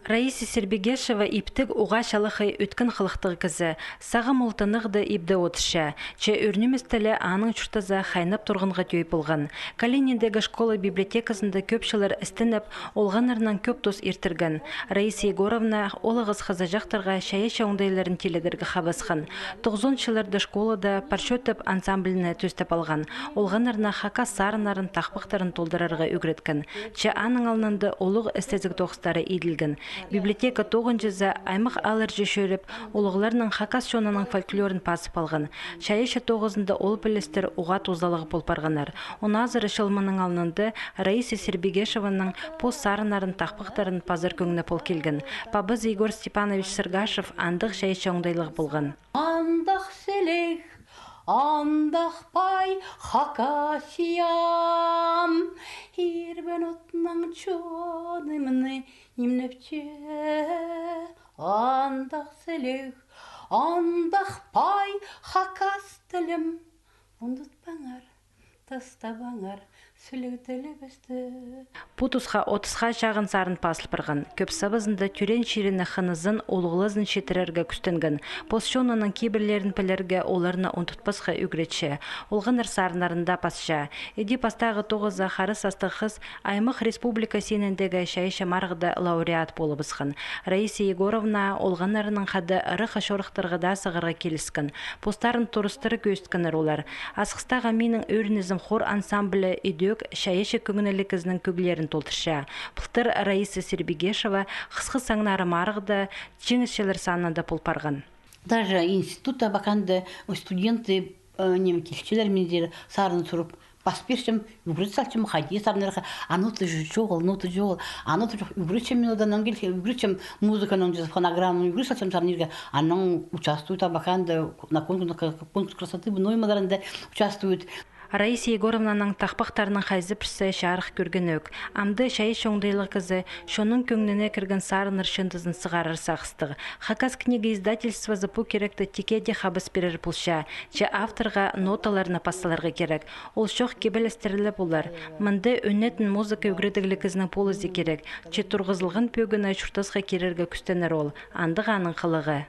Раиса Сербегешева иптік уға шалықы өткен қылықтығы кізі, сағы мұлтынығды ибді отыша, че үрнімістілі аның чүртаза хайнап тұрғынға түйіп болған. Калининдегі школа библиотекасында көпшілер істініп, олғанарынан көп тос ертірген. Раиса Егоровна олығыз қызы жақтарға шайыша оңдайларын теледергі қабасқан. 90-шыларды школада паршөтіп ансамбліні төстіп алған. Олғанарына хака сарынарын тақпықтарын толдырарға үгреткен. Че аның алынанды олық эстетик тоқыстары еділген. Библиотека 9-жызы аймақ алыр жешөріп, олығыларының хакас шонаның фольклорын пасып алған. Шайыша 9-ында ол білістер уға тозалығы болпарғанар. Оны азыры шылмының алынынды Раиса Сербегешеваның пост сарынарын тақпықтарын пазар көңіне пол келген. Пабыз Егор Степанович Сыргашев андық шайыша оңдайлығы болған. Андақ селек, андақ пай хакасиям, ирбен отның чонымны имнепче. Андақ селек, андақ пай хакас тілім, ұндытпаңар, тастабаңар, сүлігділі бісті. Путусқа 30-ға шағын сарын пасыл бірған. Көп сабызында түрен шеріні қынызын олғылызын шетірерге күстінген. Посшонаның кейбірлерін пілерге оларына ұнтытпасқа үгретші. Олғаныр сарынарында пасша. Еди пастағы 9-за қары састы қыз Аймақ Республика сеніндегі шайыша марғыда лауреат болып ысқан. Раиса Егоровна олғанарының қады ұры қашорықтырғыда сығырға келіскен. Постарын тұрыстыры көсткінір олар. Асқыстаға менің өрінізім хор ансамблі шайыша көңінілі кізінің көглерін толтырша. Пылтыр Раиса Сербегешева қысқы саңнары марғыда жеңісшілер санында полпарған. Даже института бақанды студенты немекелшілер мендері сарын тұрып, паспешім, үгірітсалчым, қайде сарынарға, аноты жоғыл, ноты жоғыл, аноты жоғыл, үгірітшім мен одан ангелі, үгірітшім музыканың жезіп, фонограммның үгірітсалчым сарынерге, аның участвует бақанды на конкурс красоты бұной мадарында участвует. Раиса Егоровнаның тақпақтарының қайзы пірсі шарық көрген өк. Амды шайы шоңдайлы кізі, шоның көңніне кірген сарын ұршындызын сығарыр сақыстығы. Хакас книга издательства запу керекті текеде қабыс берер пұлша, че авторға ноталарына пасталарға керек. Ол шоқ кебелестерілі болар. Мұнды өнетін музыка үгредіглі кізінің полызы керек, че тұрғызылған пөгіні шүртасға керерге күстенер ол. Андығаның қылығы.